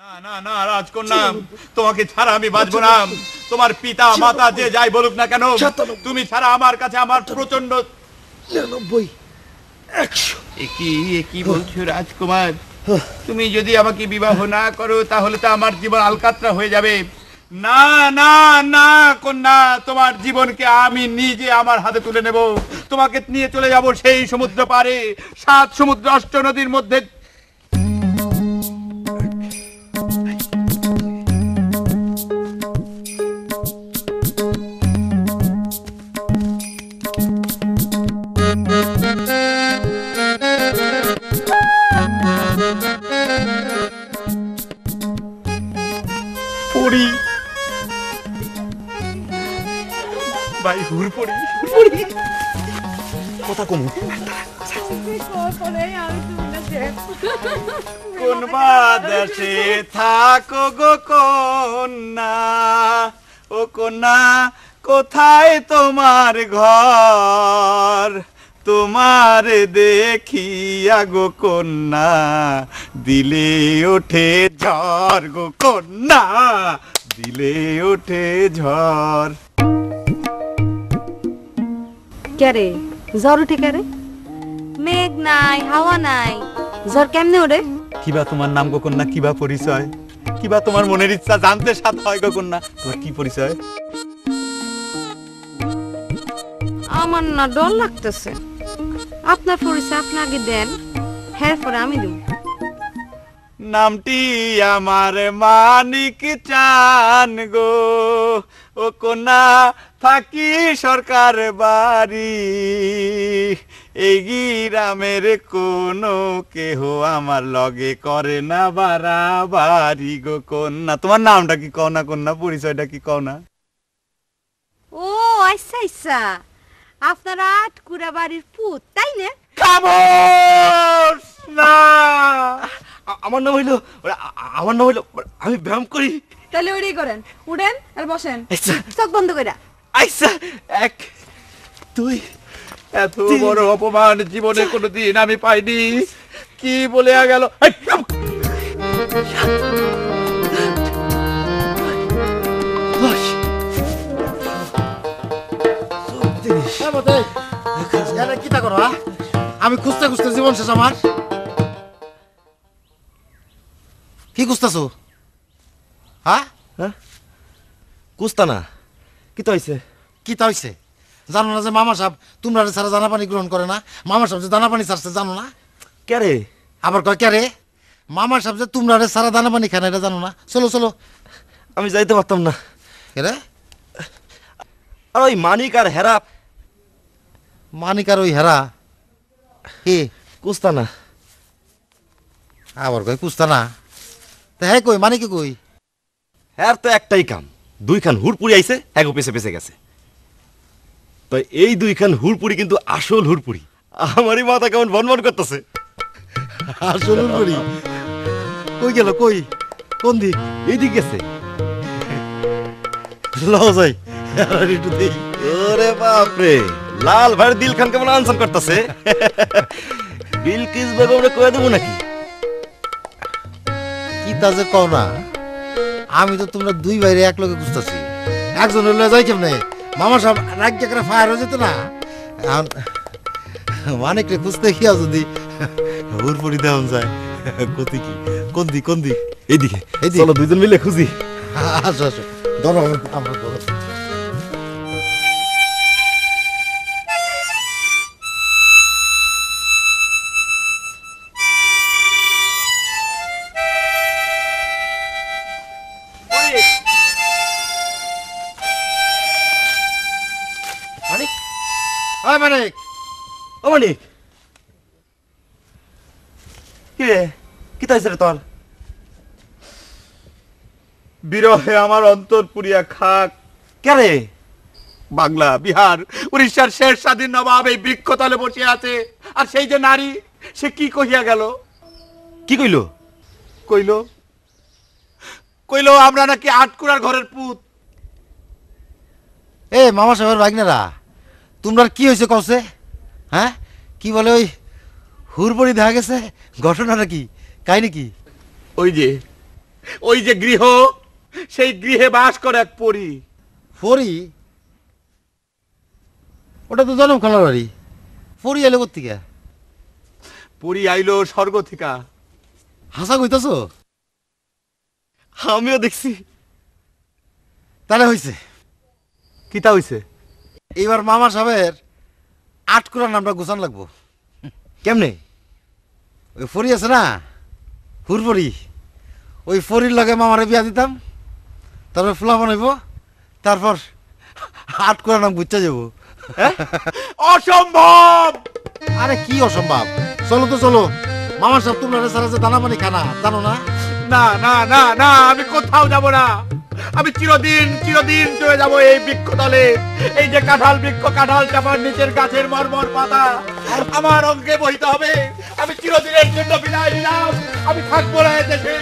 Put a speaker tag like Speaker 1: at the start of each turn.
Speaker 1: না না না রাজকন্যা, তোমাকে ছাড়া আমি বাঁচবো না। তোমার পিতা মাতা যে যাই বলুক না কেন, তুমি ছাড়া আমার কাছে আমার প্রচন্ড
Speaker 2: 99 100।
Speaker 1: কি বলছো রাজকুমার? তুমি যদি আমাকে বিবাহ না করো তাহলে তো আমার জীবন আলকাতরা হয়ে যাবে। না না না কন্যা, তোমার জীবনকে আমি নিজে আমার হাতে তুলে নেব। তোমাকে নিয়ে চলে যাব সেই সমুদ্র পারে, 7 সমুদ্র 8 নদীর মধ্যে। পড়ি ভাই, হুর পড়ি
Speaker 2: কথা কমু।
Speaker 1: কোন দেশে থাকো গো কন্যা, ও কন্যা কোথায় তোমার ঘর? তোমার দেখিয়া গো কন্যা দিলে ওঠে ঝড় গো কন্যা, দিলে ওঠে ঝড়।
Speaker 3: ক্যারে জ্বর উঠে ক্যারে? মেঘ নাই, হাওয়া নাই, জ্বর কেমনে ওরে?
Speaker 1: কিবা তোমার নাম গো কন্যা, কিবা পরিচয়? কিবা তোমার মনের ইচ্ছা জানতে সাথ হয় গো কন্যা, তোমার কি পরিচয়?
Speaker 3: আমার না ডর লাগতেছে। আপনার পরিচয় আপনি আগে দেন, হ্যাঁ পরে আমি দেব।
Speaker 1: নামটি আমার মানিক চান গো, ও কন্যা থাকি সরকার বাড়ি। এই গ্রামের কোনো কেহ আমার লগে করে না বাড়াবাড়ি গো কন্যা। তোমার নামটা কি কও না কন্যা, পরিচয়টা কি কও না?
Speaker 3: ও আচ্ছা আচ্ছা, আপনারা আটকুড়া বাড়ির পুত তাই না?
Speaker 1: খামোশ না,
Speaker 2: আমার নাম হইলো আমি ব্যায়াম করি।
Speaker 3: তাহলে ওইটাই করেন, উঠেন আর বসেন,
Speaker 2: আচ্ছা
Speaker 3: চোখ বন্ধ কইরা।
Speaker 2: আচ্ছা 1 2
Speaker 1: এত বড় অপমান জীবনে কোনোদিন আমি পাইনি। কি বলে গেল?
Speaker 4: আমি খুঁজতে খুঁজতে জীবন শেষ আমার। কি খুঁজতেছো? হ্যাঁ
Speaker 2: কুস্তা না, কি তো হইছে?
Speaker 4: কি তা হইছে? জানো না যে মামা সাহেব তোমরা ছাড়া দানা পানি গ্রহণ করে না? মামা সাহেব যে দানা পানি ছাড়ছে জানো না?
Speaker 2: কে রে?
Speaker 4: আবার কয় কে রে? মামা সাহেব যে তোমরা ছাড়া দানা পানি খায় না, এটা জানো না? চলো চলো।
Speaker 2: আমি যাইতে পারতাম না।
Speaker 4: কে রে?
Speaker 2: আর ওই মানিক আর হেরা।
Speaker 4: মানিক আর ওই হেরা কি
Speaker 2: কুস্তা না।
Speaker 4: আবার কয় কুস্তা না? তা হ্যাঁ কই মানিকে কই?
Speaker 2: হ্যার তো একটাই কাম, 2 খান হুড়পুরি আইছে, হ্যাঁ গো পেছে পেছে গেছে। তো এই 2 খান হুড়পুরি কিন্তু আসল হুড়পুরি। আমারই মাথা কেমন বনবন করতেছে।
Speaker 4: আসল করি কই গেল? কই কোন দিক?
Speaker 2: এইদিক গেছে।
Speaker 4: লও যাই আর একটু দেই।
Speaker 2: ওরে বাপরে, লাল ভাইয়ের দিল খান কেমন আনসান করতেছে। বিলকিস বেগমরে কয়ে দেবো নাকি?
Speaker 4: কি তা যে কও না, আমি তো তোমরা 2 বাইরে এক লগে খুঁজতেছি। একজন হইলে যাই কেমনে? মামা সাহেব রাজ্য করে ফায়ার হয়ে যেত না। এখন মানিক রে খুঁজতে গিয়া যদি হুড়পুরি দেওয়া যায়, কতি কি কোন দিক কোন দিক?
Speaker 2: এইদিকে,
Speaker 4: এইদিকে।
Speaker 2: চলো 2জন মিলে খুঁজি।
Speaker 4: আসো আসো, ধরো আমরা ধরো।
Speaker 2: মানিক,
Speaker 4: ওই মানিক,
Speaker 2: ও মানিক, কি রে? কি তাইছে রে তোর?
Speaker 1: বিরহে আমার অন্তর পুরিয়া খাক।
Speaker 2: কে রে?
Speaker 1: বাংলা, বিহার, উড়িষ্যার শেষ স্বাধীন নবাব এই বৃক্ষতলে বসে আছে। আর সেই যে নারী, সে কি কহিয়া গেল?
Speaker 2: কি কইলো?
Speaker 1: কইল কইল আমরা নাকি আটকুড়ার ঘরের পুত।
Speaker 4: এ মামা সাহেবের ভাগনারা, তোমরা কি হয়েছে কওছে? হ্যাঁ কি বলে ওই হুড়বড়ি দেখা গেছে? ঘটনাটা কি, কাহিনী কি?
Speaker 1: ওই যে ওই যে গৃহ, সেই গৃহে বাস করে এক পরী।
Speaker 4: ফরি? ওটা তো জনম খালার বাড়ি। ফরি এলো কোথেকে?
Speaker 1: পরী আইলো স্বর্গ থেকে।
Speaker 4: হাসা কইতাছ?
Speaker 2: আমিও দেখছি।
Speaker 4: তাহলে হইছে।
Speaker 1: কিতা হইছে?
Speaker 4: এইবার মামা সাহেবের আটকুড়ার নামটা গুছান লাগবো।
Speaker 2: কেমনে?
Speaker 4: ওই ফরি আছে না, হুরফরি, ওই ফরির লগে মামারে বিয়া দিতাম, তারপর ফুলা বানাইব, তারপর আটকুড়ার নাম বুঝতে যাবো।
Speaker 1: অসম্ভব!
Speaker 4: আরে কি অসম্ভব? চলো তো চলো, মামা সাহেব তোমরা সারা যে দানা পানি খানা জানো না?
Speaker 1: না না না না, আমি কোথাও যাব না। আমি চিরদিন চিরদিন চলে যাব এই বৃক্ষতলে। এই যে কাঁঠাল বৃক্ষ, কাঁঠাল চাপার নিচের গাছের মরমর পাতা আমার অঙ্গে বহিতে হবে। আমি চিরদিনের জন্য বিদায় নিলাম। আমি থাকবো না এ দেশে।